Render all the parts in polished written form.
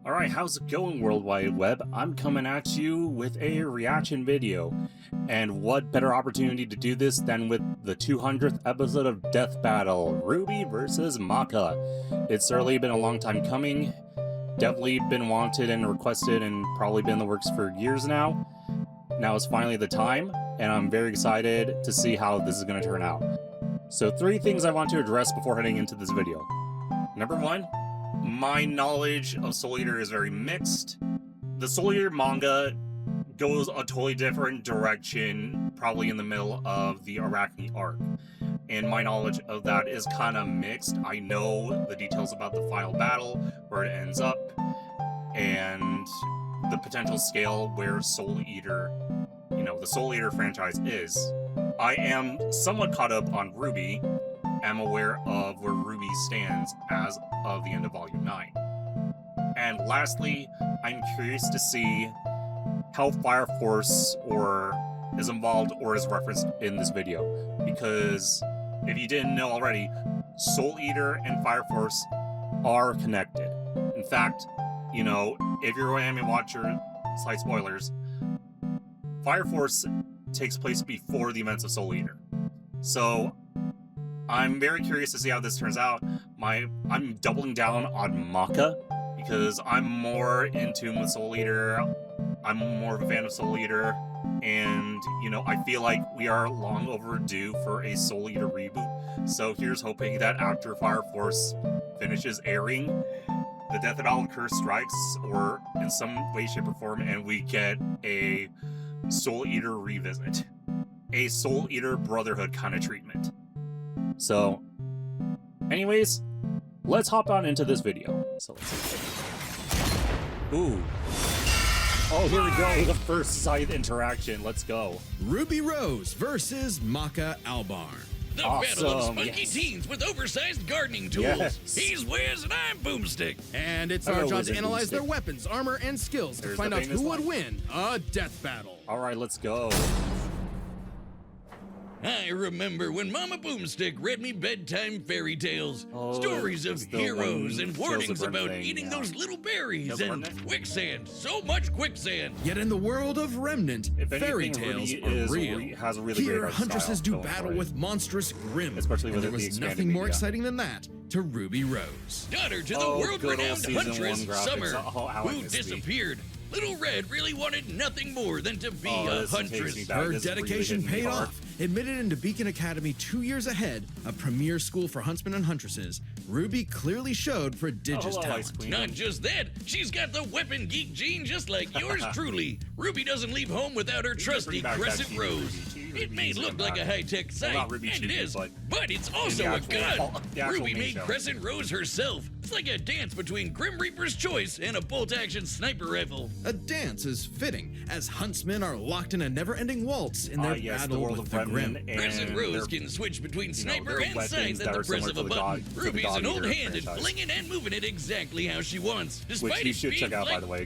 Alright, how's it going, World Wide Web? I'm coming at you with a reaction video. And what better opportunity to do this than with the 200th episode of Death Battle, Ruby versus Maka. It's certainly been a long time coming. Definitely been wanted and requested and probably been in the works for years now. Now is finally the time, and I'm very excited to see how this is going to turn out. So 3 things I want to address before heading into this video. Number 1. My knowledge of Soul Eater is very mixed. The Soul Eater manga goes a totally different direction, probably in the middle of the Arachne arc. And my knowledge of that is kind of mixed. I know the details about the final battle, where it ends up, and the potential scale where Soul Eater, the Soul Eater franchise is. I am somewhat caught up on Ruby. I'm aware of where Ruby stands as of the end of Volume 9. And lastly, I'm curious to see how Fire Force is involved or is referenced in this video. Because if you didn't know already, Soul Eater and Fire Force are connected. In fact, if you're an anime watcher, slight spoilers, Fire Force takes place before the events of Soul Eater. So I'm very curious to see how this turns out. I'm doubling down on Maka because I'm more in tune with Soul Eater. I'm more of a fan of Soul Eater, and I feel like we are long overdue for a Soul Eater reboot. So here's hoping that after Fire Force finishes airing, the Death Battle Curse strikes, or in some way, shape, or form, and we get a Soul Eater revisit, a Soul Eater Brotherhood kind of treatment. So, anyways, let's hop on into this video. So let's see. Ooh. Oh, here we go. The first Scythe interaction. Let's go. Ruby Rose versus Maka Albarn. The battle of spunky teens with oversized gardening tools. Yes. He's Wiz and I'm Boomstick. And it's our job to analyze their weapons, armor, and skills to find out who would win a death battle. All right, let's go. I remember when Mama Boomstick read me bedtime fairy tales, stories of it's the heroes one and warnings about thing, eating those little berries Kills and the quicksand, so much quicksand. Yet in the world of Remnant, fairy tales are real. Has a really Here, great huntresses do battle with monstrous Grimm, especially and with there was nothing more exciting than that to Ruby Rose. Daughter to the world-renowned huntress, Summer, who disappeared. Little Red really wanted nothing more than to be a huntress. Her dedication paid off. Admitted into Beacon Academy 2 years ahead, a premier school for huntsmen and huntresses, Ruby clearly showed prodigious talent. Not just that, she's got the weapon geek gene just like yours truly. Ruby doesn't leave home without her trusty Crescent Rose. It may look like a high-tech sight, and it is, but it's also a gun. Ruby made Crescent Rose herself. It's like a dance between Grim Reaper's Choice and a bolt-action sniper rifle. A dance is fitting, as huntsmen are locked in a never-ending waltz in their battle with the Grimm. Crescent Rose can switch between sniper and scythe at the press of a button. Ruby's an old hand at flinging and moving it exactly how she wants, despite it being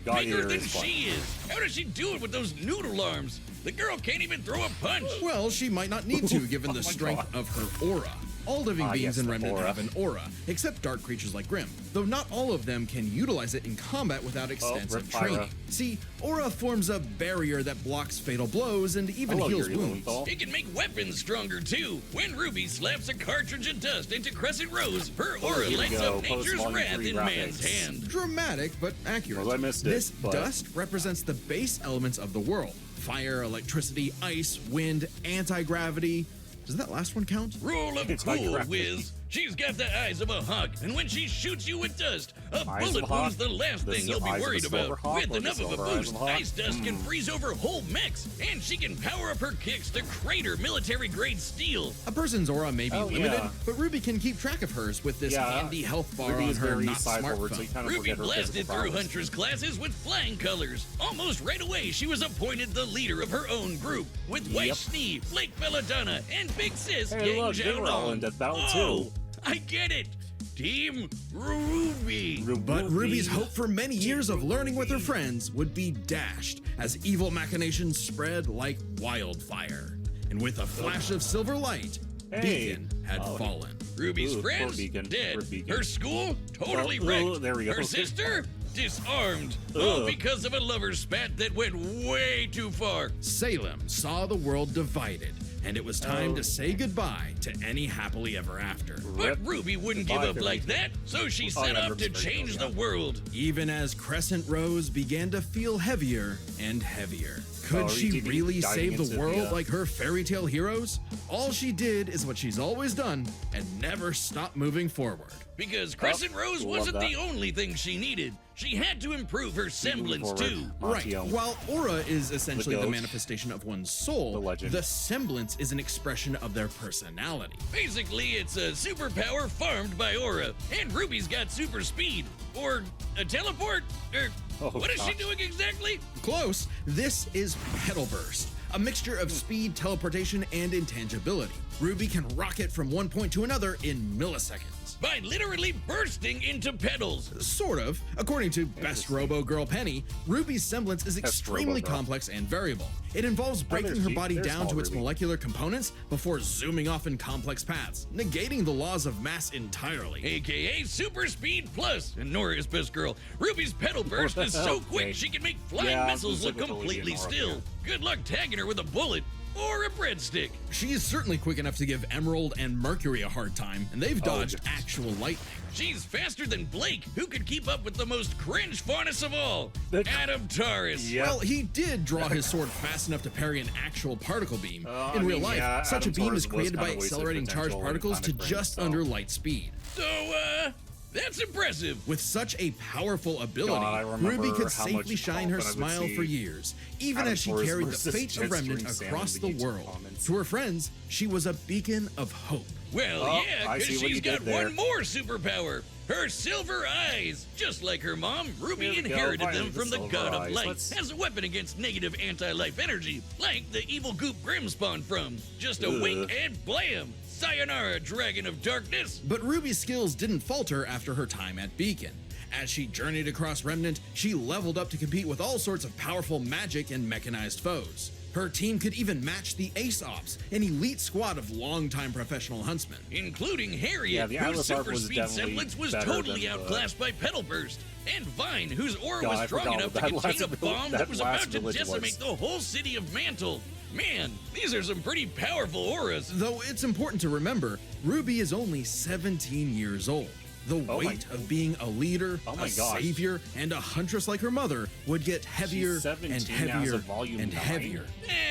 bigger than she is. How does she do it with those noodle arms? The girl can't even throw a punch. Well, she might not need to, given the strength of her aura. All living beings in Remnant have an aura, except dark creatures like Grimm, though not all of them can utilize it in combat without extensive training. See, aura forms a barrier that blocks fatal blows and even heals wounds. It can make weapons stronger too. When Ruby slaps a cartridge of dust into Crescent Rose, her aura lights up nature's wrath in man's hand. Dramatic, but accurate. Well, I missed it, this dust represents the base elements of the world. Fire, electricity, ice, wind, anti-gravity. Does that last one count? Rule of cool, Wiz. She's got the eyes of a hawk, and when she shoots you with dust, a bullet wound's the last thing you'll be worried about. With enough of a boost, ice dust can freeze over whole mechs, and she can power up her kicks to crater military-grade steel. A person's aura may be limited, but Ruby can keep track of hers with this handy health bar on her not smartphone. Ruby blasted through Huntress classes with flying colors. Almost right away, she was appointed the leader of her own group, with White Snee, Flake Belladonna, and Big Sis Yang Zhao. I get it! Team Ruby! But Ruby's hope for many years of learning with her friends would be dashed as evil machinations spread like wildfire. And with a flash of silver light, Beacon had fallen. Ruby's friends dead. Her school totally wrecked. There we go. Her sister disarmed. All because of a lover's spat that went way too far. Salem saw the world divided, and it was time to say goodbye to any happily ever after. But Ruby wouldn't give up like that, so she set up to change the world. Even as Crescent Rose began to feel heavier and heavier. Could she really save the world like her fairy tale heroes? All she did is what she's always done and never stopped moving forward. Because Crescent Rose wasn't the only thing she needed. She had to improve her semblance too. Right. While aura is essentially the manifestation of one's soul, the semblance is an expression of their personality. Basically, it's a superpower farmed by aura. And Ruby's got super speed. Or a teleport? Or what is she doing exactly? Close. This is Petal Burst, a mixture of speed, teleportation, and intangibility. Ruby can rocket from one point to another in milliseconds. By literally bursting into petals. Sort of. According to Best Robo Girl Penny, Ruby's semblance is extremely complex and variable. It involves breaking her body down to its molecular components before zooming off in complex paths, negating the laws of mass entirely. AKA Super Speed Plus. And Nora is Best Girl. Ruby's Petal Burst is so quick she can make flying missiles look completely still. Good luck tagging her with a bullet. Or a breadstick. She's certainly quick enough to give Emerald and Mercury a hard time, and they've dodged actual lightning. She's faster than Blake, who could keep up with the most cringe faunus of all, Adam Taurus. Yep. Well, he did draw his sword fast enough to parry an actual particle beam. In real life, such a beam is created by accelerating charged particles to just under light speed. So, that's impressive. With such a powerful ability, Ruby could safely shine her smile for years, even as she carried the fate of Remnant across the world. To her friends, she was a beacon of hope. Well, yeah, because she's got one more superpower. Her silver eyes. Just like her mom, Ruby inherited them from the god of light as a weapon against negative anti-life energy, like the evil goop Grim spawned from. Just a wink and blam. Sayonara, Dragon of Darkness! But Ruby's skills didn't falter after her time at Beacon. As she journeyed across Remnant, she leveled up to compete with all sorts of powerful magic and mechanized foes. Her team could even match the Ace Ops, an elite squad of longtime professional huntsmen. Including Harriet, whose super speed semblance was totally outclassed by Petal Burst. And Vine, whose aura was strong enough to contain a bomb that was about to decimate the whole city of Mantle. Man, these are some pretty powerful auras. Though it's important to remember, Ruby is only 17 years old. The weight of being a leader, a savior, and a huntress like her mother would get heavier and heavier and heavier.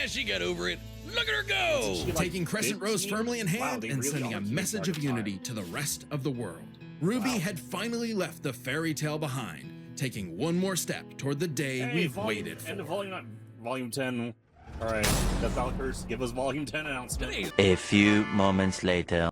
She got over it. Look at her go! Taking Crescent Rose firmly in hand and sending a message of unity to the rest of the world. Ruby had finally left the fairy tale behind, taking one more step toward the day we've waited for. End of volume 10. All right, Death Valkyrs, give us volume 10 announcement. A few moments later.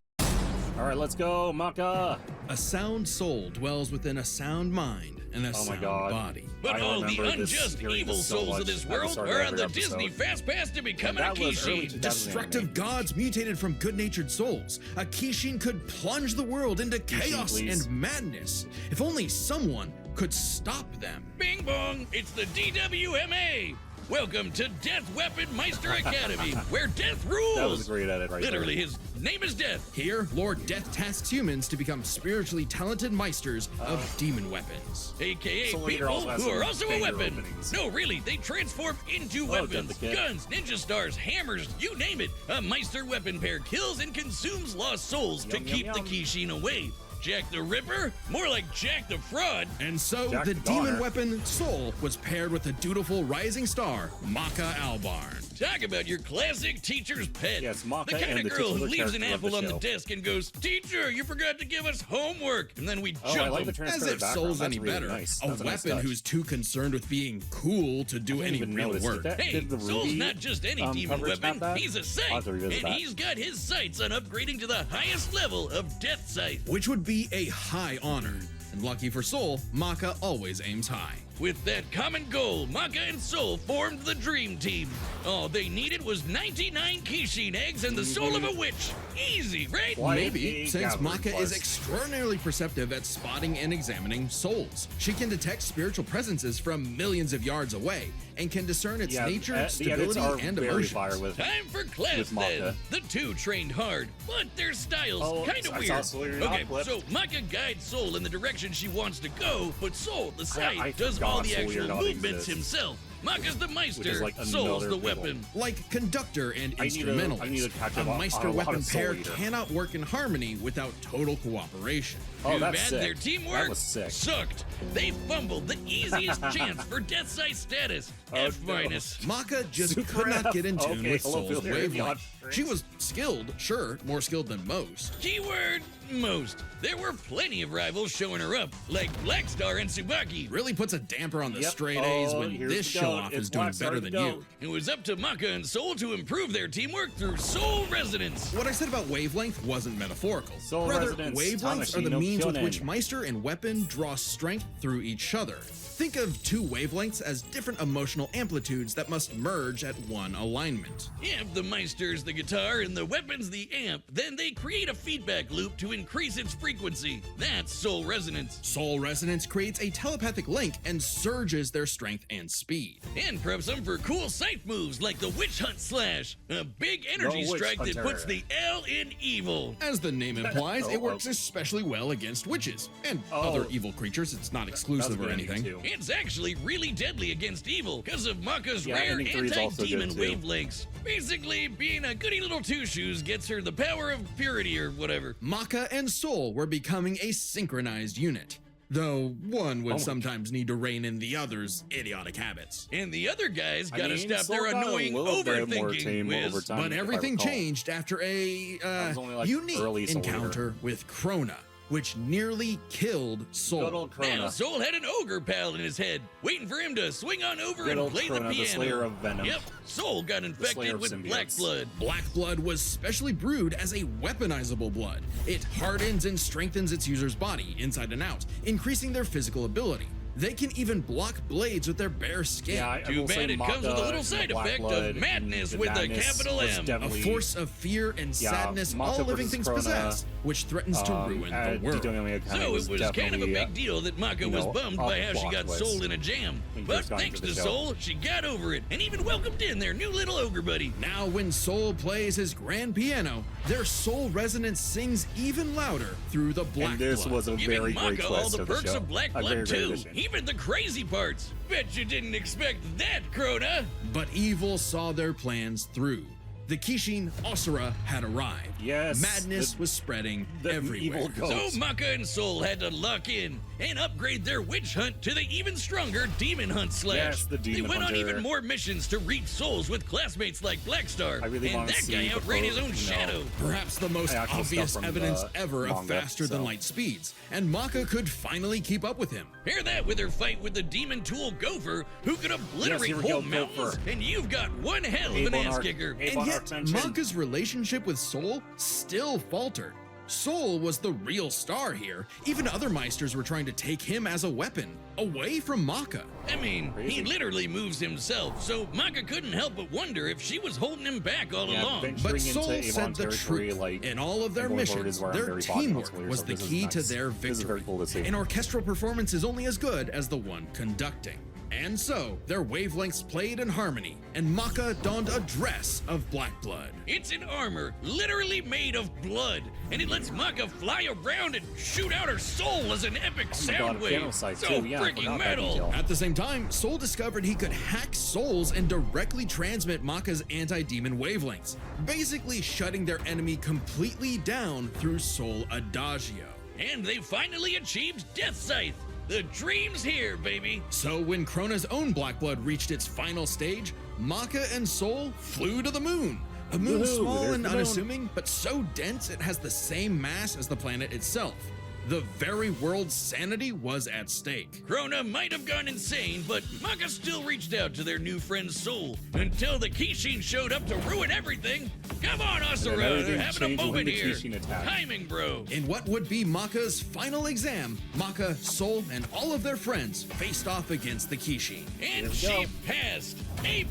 All right, let's go, Maka. A sound soul dwells within a sound mind and a sound body. But all the unjust evil souls of this world are on the Disney Fast Pass to becoming a Kishin. Destructive gods mutated from good-natured souls. A Kishin could plunge the world into chaos and madness. If only someone could stop them. Bing bong, it's the DWMA. Welcome to Death Weapon Meister Academy, where death rules. That was a great edit right Literally, there. his name is Death. Here, Lord Death tasks humans to become spiritually talented meisters of demon weapons. AKA people who are also a weapon. No, really, they transform into weapons. Guns, ninja stars, hammers, you name it. A Meister weapon pair kills and consumes lost souls to keep the Kishin away. Jack the Ripper? More like Jack the Fraud. And so the demon weapon Soul was paired with the dutiful rising star, Maka Albarn. Talk about your classic teacher's pet. Yes, Maka, the kind and of girl who the leaves an character of apple the on the show. desk and goes, "Teacher, you forgot to give us homework." And then we I jump like the them. As transparent if background. Soul's That's any really better. nice. A That's nice weapon touch. who's too concerned with being cool to do any even real notice. work. Hey, Did the Soul's Ruby, not just any demon coverage weapon. have that? He's a I'll Scythe. have to revisit And that. he's got his sights on upgrading to the highest level of Death Scythe. Which would be a high honor. And lucky for Soul, Maka always aims high. With that common goal, Maka and Soul formed the Dream Team. All they needed was 99 Kishin eggs and the soul of a witch. Easy, right? Maybe, since Maka is extraordinarily perceptive at spotting and examining souls. She can detect spiritual presences from millions of yards away and can discern its nature, stability, and emotions. Time for class then. The two trained hard, but their styles kind of weird. Okay, so Maka guides Soul in the direction she wants to go, but Soul, the Scythe, does all the actual movements himself. Maka's the Meister, Soul's the weapon. Like conductor and instrumentalist, a Meister-weapon pair cannot work in harmony without total cooperation. Too bad their teamwork sucked. They fumbled the easiest chance for Death Scythe status, F-. Maka just could not get in tune with Soul's wavelength. She was skilled, sure, more skilled than most. Keyword most. There were plenty of rivals showing her up, like Blackstar and Tsubaki. Really puts a damper on the straight A's when this show-off is doing better than you. It was up to Maka and Soul to improve their teamwork through soul resonance. What I said about wavelength wasn't metaphorical. Rather, wavelengths are the means with which Meister and weapon draw strength through each other. Think of two wavelengths as different emotional amplitudes that must merge at one alignment. If the Meister's the guitar and the weapon's the amp, then they create a feedback loop to increase its frequency. That's soul resonance. Soul resonance creates a telepathic link and surges their strength and speed. And preps them for cool scythe moves like the Witch Hunt Slash, a big energy strike that puts the L in evil. As the name implies, it works especially well against witches and other evil creatures. It's not exclusive or anything. It's actually really deadly against evil because of Maka's rare anti-demon wavelengths. Basically, being a goody little two-shoes gets her the power of purity or whatever. Maka and Soul were becoming a synchronized unit, though one would sometimes need to rein in the other's idiotic habits. And the other guys gotta stop their annoying overthinking whiz. But everything changed after a unique encounter with Krona, which nearly killed Soul. Now Soul had an ogre pal in his head, waiting for him to swing on over and play the piano. The Slayer of Venom. Yep, Soul got infected with black blood. Black blood was specially brewed as a weaponizable blood. It hardens and strengthens its user's body, inside and out, increasing their physical ability. They can even block blades with their bare skin. Too bad it comes with a little side effect of madness with a capital M. A force of fear and sadness all living things possess, which threatens to ruin the world. So it was kind of a big deal that Maka was bummed by how she got Soul in a jam. But thanks to Soul, she got over it and even welcomed in their new little ogre buddy. Now when Soul plays his grand piano, their soul resonance sings even louder through the black blood. This was a very great Maka all the perks of black blood too. Even the crazy parts. Bet you didn't expect that, Krona. But evil saw their plans through. The Kishin Asura had arrived. Yes. Madness was spreading everywhere. So Maka and Soul had to lock in and upgrade their witch hunt to the even stronger demon hunt slash. Yes, the demon They went hunter. on even more missions to reap souls with classmates like Blackstar. And that guy outran his own shadow. Perhaps the most obvious evidence ever of faster than light speeds. And Maka could finally keep up with him. Pair that with her fight with the demon tool Gopher, who could obliterate whole mountains, and you've got one hell of an ass kicker. And yet, Maka's relationship with Soul still faltered. Soul was the real star here. Even other Meisters were trying to take him as a weapon, away from Maka. I mean, he literally moves himself, so Maka couldn't help but wonder if she was holding him back all along. But Soul said the truth. In all of their missions, their teamwork was the key to their victory. An orchestral performance is only as good as the one conducting. And so, their wavelengths played in harmony, and Maka donned a dress of black blood. It's an armor literally made of blood, and it lets Maka fly around and shoot out her soul as an epic sound wave. So freaking metal! At the same time, Soul discovered he could hack souls and directly transmit Maka's anti-demon wavelengths, basically shutting their enemy completely down through Soul Adagio. And they finally achieved Death Scythe! The dream's here, baby! So when Krona's own black blood reached its final stage, Maka and Soul flew to the moon. A moon small and unassuming, but so dense it has the same mass as the planet itself. The very world's sanity was at stake. Krona might have gone insane, but Maka still reached out to their new friend Soul until the Kishin showed up to ruin everything. Come on, Asura, they're having a moment here. Timing, bro. In what would be Maka's final exam, Maka, Soul, and all of their friends faced off against the Kishin. And she passed. A+.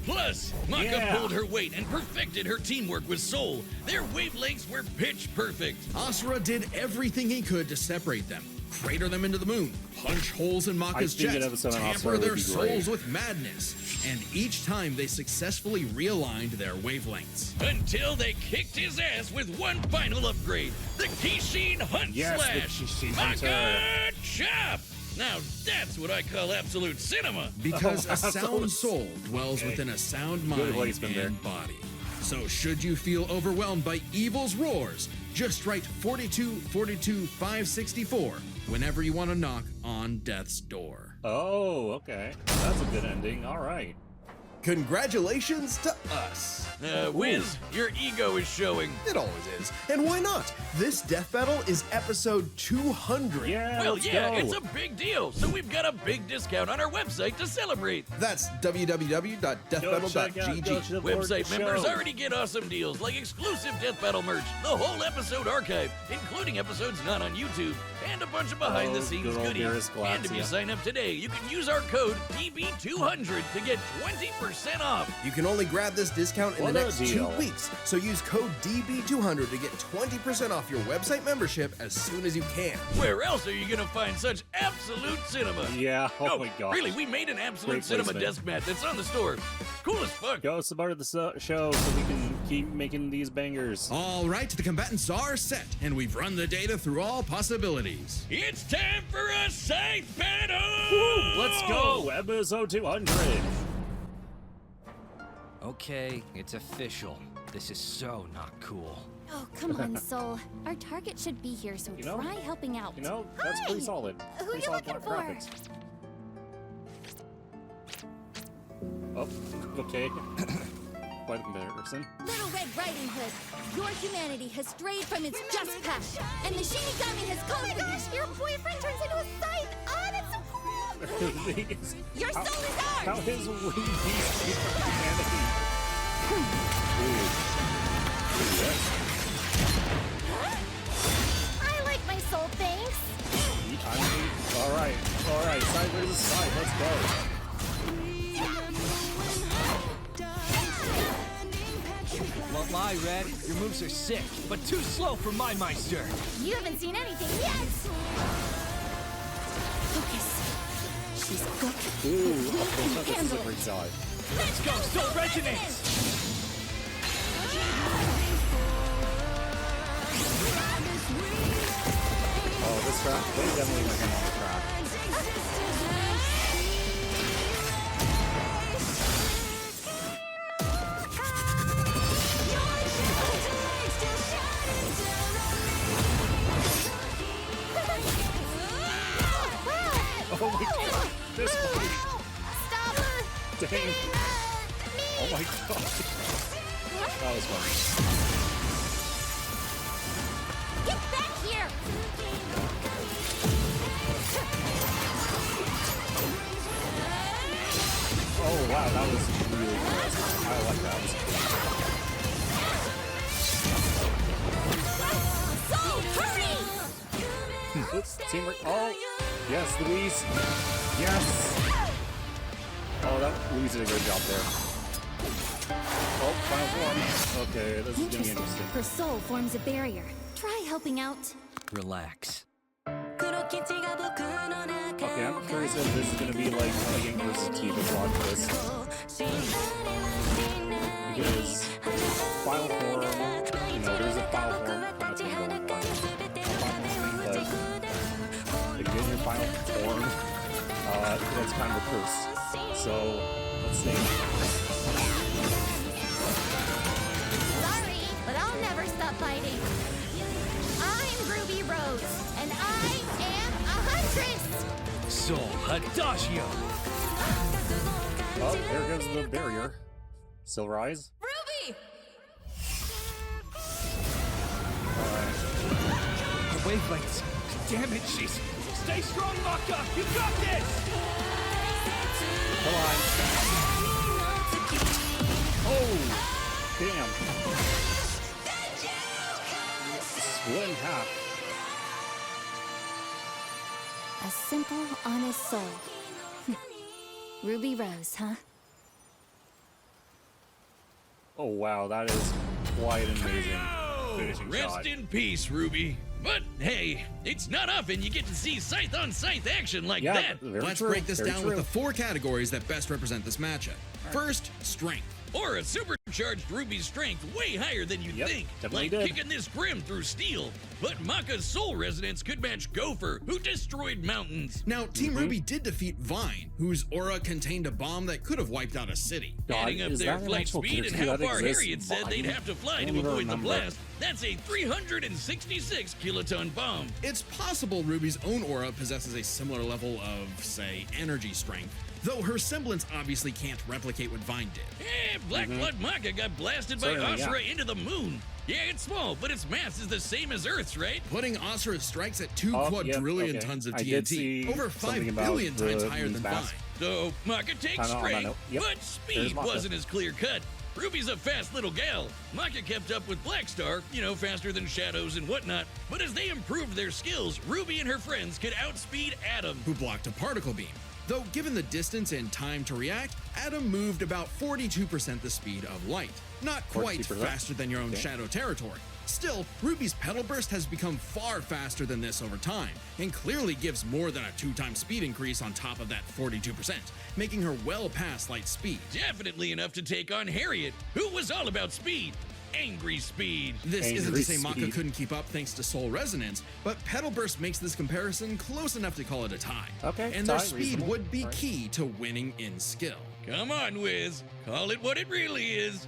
Maka pulled her weight and perfected her teamwork with Soul. Their wavelengths were pitch perfect. Asura did everything he could to separate them, crater them into the moon, punch holes in Maka's chest, tamper their souls with madness, and each time they successfully realigned their wavelengths. Until they kicked his ass with one final upgrade, the Kishin Hunt Slash. Maka Chop! Now that's what I call absolute cinema. Because a sound soul dwells within a sound mind and body. So should you feel overwhelmed by evil's roars, just write 4242564 whenever you want to knock on death's door. Oh, okay. That's a good ending. All right. Congratulations to us. Wiz, your ego is showing. It always is. And why not? This death battle is episode 200. Yeah, Well, let's yeah, go. it's a big deal, so we've got a big discount on our website to celebrate. That's www.deathbattle.gg. Website members already get awesome deals like exclusive Death Battle merch, the whole episode archive, including episodes not on YouTube, and a bunch of behind-the-scenes good old goodies. dearest And if you Glacia. sign up today, you can use our code DB200 to get 20% off. You can only grab this discount in What the a next 2 deal. weeks, so use code DB200 to get 20% off your website membership as soon as you can. Where else are you gonna find such absolute cinema? Yeah, oh No, my gosh. really, we made an absolute Great cinema placement. desk mat that's on the store. Cool as fuck. Go support the show so we can keep making these bangers. All right, the combatants are set, and we've run the data through all possibilities. It's time for a Scythe battle! Woo, let's go! Episode 200. Okay, it's official. This is so not cool. Oh, come on, Soul. Our target should be here, so You know- try helping out. You know, that's pretty Hi! solid. Who Pretty you solid looking for? graphics. Oh, okay. Quite a comparison. Little Red Riding Hood, your humanity has strayed from its just path, and the Shinigami has called for you. Your boyfriend turns into a scythe. Oh, that's so cool. Your soul is ours. How his wing beast humanity? I like my soul, thanks. All right, side versus side, let's go. Won't lie, Red. Your moves are sick, but too slow for my Meister. You haven't seen anything yet. Focus. She's got Ooh, this is a great dive. Let's go, Soul Resonance! Oh, this track, they definitely went in on the track. Oh my god, this fight. Stop her. Dang. Oh my god. That was funny. Get back here. Oh wow, that was really close. I like that. Soul, hurry. Oops, teamwork. Oh, yes, Louise. Yes. Oh, that Louise did a great job there. Oh, final form. Okay, this is gonna be interesting. Her soul forms a barrier. Try helping out. Relax. Okay, I'm curious if this is gonna be like fighting versus Tifa watch this. Because final form, you know, there's a final form. That's gonna go on. But again, your final form, that's kind of a curse. So let's see. Sorry, but I'll never stop fighting. I'm Ruby Rose, and I am a huntress. Soul Adagio! Oh, there goes the barrier. Still rise. Ruby! The wavelengths Damn it, she's... Stay strong, Maka! You got this! Come on. Oh! Damn. Split in half. A simple, honest soul. Ruby Rose, huh? Oh wow, that is quite an amazing finishing Rest shot. in peace, Ruby. But hey, it's not often you get to see Scythe on Scythe action like Yeah, that. very Let's true, break this very down true. with the 4 categories that best represent this matchup. First, strength. Or a supercharged Ruby's strength way higher than you'd Yep, think. definitely Like did. kicking this Grim through steel. But Maka's soul resonance could match Gopher, who destroyed mountains. Now, Team Ruby did defeat Vine, whose aura contained a bomb that could have wiped out a city. God, Adding up is their that an flight actual speed and character how that far exists? Harriet said they'd Vine? have to fly I to don't even avoid the remember. blast, that's a 366 kiloton bomb. It's possible Ruby's own aura possesses a similar level of, say, energy strength, though her semblance obviously can't replicate what Vine did. Black Blood Maka got blasted by Certainly, Asura into the moon. Yeah, it's small, but its mass is the same as Earth's, right? Putting Asura's strikes at 2 Oh, quadrillion yep, okay. tons of I did TNT, see over something 5 about billion times the higher than moon's Vine. mass. So Maka takes Kinda on that strength, note. Yep. but There's speed Maka. wasn't as clear cut. Ruby's a fast little gal. Maka kept up with Blackstar, faster than Shadows and whatnot. But as they improved their skills, Ruby and her friends could outspeed Atom. Who blocked a particle beam. Though given the distance and time to react, Atom moved about 42% the speed of light. Not quite 42%? faster than your own Okay. Shadow territory. Still, Ruby's Petal Burst has become far faster than this over time, and clearly gives more than a 2-time speed increase on top of that 42%, making her well past light speed. Definitely enough to take on Harriet, who was all about speed. Angry speed. This isn't Angry to say Maka speed. couldn't keep up thanks to Soul Resonance, but Petal Burst makes this comparison close enough to call it a tie. Okay, And their tie, speed reasonable. would be Alright. key to winning in skill. Come on, Wiz. Call it what it really is.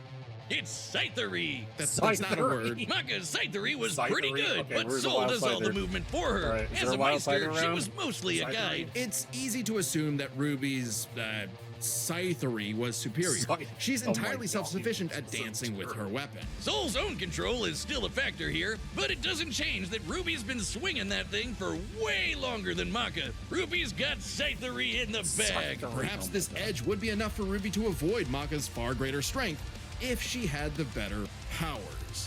It's Scythery. That's not a Scythery. word. Maka's Scythery was Scythery? pretty good, Okay, but where's the Soul wild does all the scyther? movement for her. Alright, is As there a a wild Meister, scyther she around? was mostly a Scythery? guide. It's easy to assume that Ruby's Scythery was superior. Scythe- She's Oh my entirely God. self-sufficient at So dancing with her terrible. weapon. Soul's own control is still a factor here, but it doesn't change that Ruby's been swinging that thing for way longer than Maka. Ruby's got Scythery in the bag. Scythery. Perhaps Oh my this God. edge would be enough for Ruby to avoid Maka's far greater strength if she had the better powers.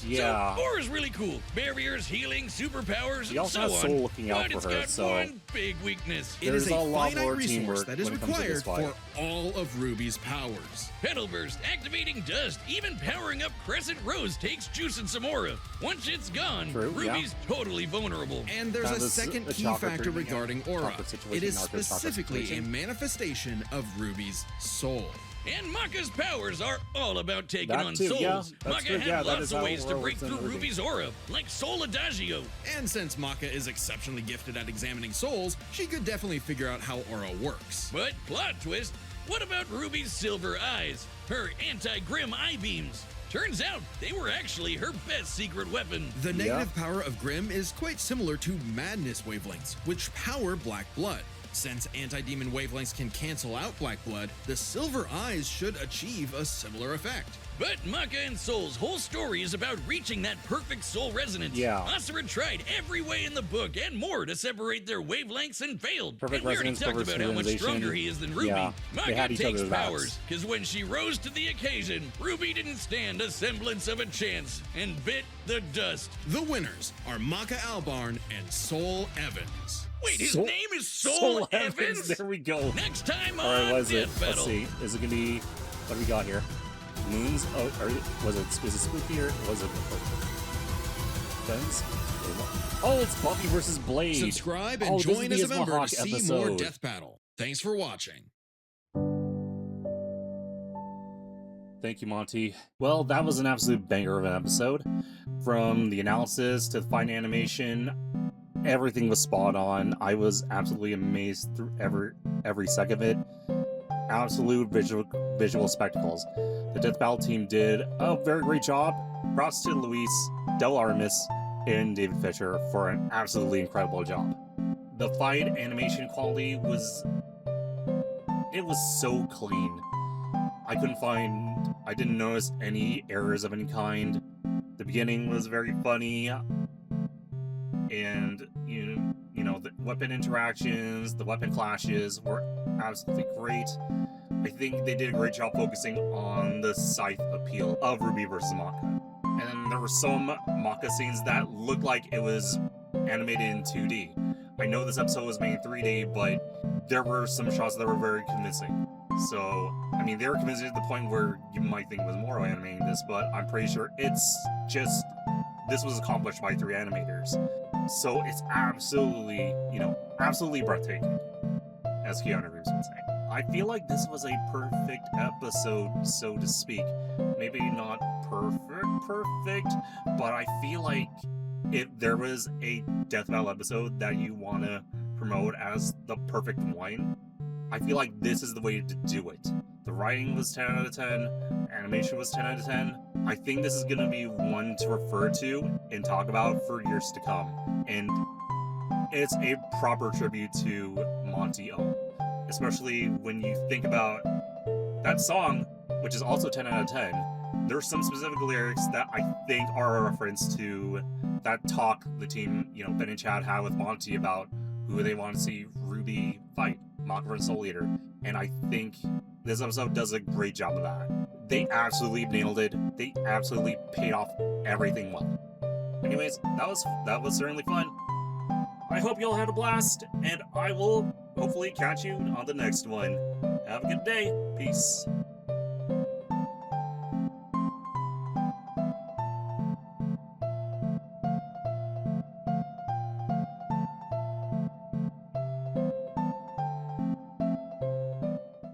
Yeah. So, Aura's really cool. Barriers, healing, superpowers, She and also so has on. Soul looking out but for it's her, got so- one big weakness. It is There's a a lot finite more resource teamwork that is when it comes to this required fight. for all of Ruby's powers. Petal Burst, activating dust, even powering up Crescent Rose takes juice and some aura. Once it's gone, True, yeah. Ruby's totally vulnerable. And there's Kind a of second the key chocolate factor drinking, regarding aura. chocolate situation, It is not good chocolate specifically a situation. manifestation of Ruby's soul. And Maka's powers are all about taking That on too, souls. yeah, that's Maka true, had yeah, that lots is of how ways to Aura break works in through Ruby. Ruby's aura, like Soul Adagio. And since Maka is exceptionally gifted at examining souls, she could definitely figure out how aura works. But plot twist, what about Ruby's silver eyes? Her anti-grim eye beams? Turns out they were actually her best secret weapon. The negative power of Grim is quite similar to Madness wavelengths, which power Black Blood. Since anti-demon wavelengths can cancel out Black Blood, the silver eyes should achieve a similar effect. But Maka and Soul's whole story is about reaching that perfect soul resonance. Yeah. Asura tried every way in the book and more to separate their wavelengths and failed. Perfect and we already resonance, talked perfect about how much synchronization. stronger he is than Ruby. Yeah, they Maka had each takes other's backs. powers, because when she rose to the occasion, Ruby didn't stand a semblance of a chance and bit the dust. The winners are Maka Albarn and Soul Evans. Wait, his Soul- name is Soul Evans? There we go. Next time All right, on what is it? Death Let's Battle. see. Is it gonna be? What do we got here? Moons? Oh, was it spooky or was it? Guns? Oh, it's Buffy versus Blade. Subscribe and Oh, this is join the as a member Ismahawk to see more episode. Death Battle. Thanks for watching. Thank you, Monty. Well, that was an absolute banger of an episode. From the analysis to the fine animation, everything was spot on. I was absolutely amazed through every second of it. Absolute visual spectacles. The Death Battle team did a very great job. Props to Luis, Del Artemis, and David Fisher for an absolutely incredible job. The fight animation quality was so clean. I didn't notice any errors of any kind. The beginning was very funny, and you know, the weapon interactions, the weapon clashes were absolutely great. I think they did a great job focusing on the Scythe appeal of Ruby versus Maka. And then there were some Maka scenes that looked like it was animated in 2D. I know this episode was made in 3D, but there were some shots that were very convincing. So, I mean, they were convincing to the point where you might think it was Moro animating this, but I'm pretty sure it's just, this was accomplished by 3 animators. So it's absolutely, you know, absolutely breathtaking, as Keanu Reeves would say. I feel like this was a perfect episode, so to speak. Maybe not perfect, but I feel like if there was a death battle episode that you want to promote as the perfect one, I feel like this is the way to do it. The writing was 10 out of 10, animation was 10 out of 10. I think this is going to be one to refer to and talk about for years to come. And it's a proper tribute to Monty O. Especially when you think about that song, which is also 10 out of 10. There's some specific lyrics that I think are a reference to that talk the team, you know, Ben and Chad had with Monty about who they want to see Ruby fight, Maka versus Soul Eater. And I think this episode does a great job of that. They absolutely nailed it. They absolutely paid off everything well. Anyways, that was certainly fun. I hope you all had a blast, and I will hopefully catch you on the next one. Have a good day. Peace.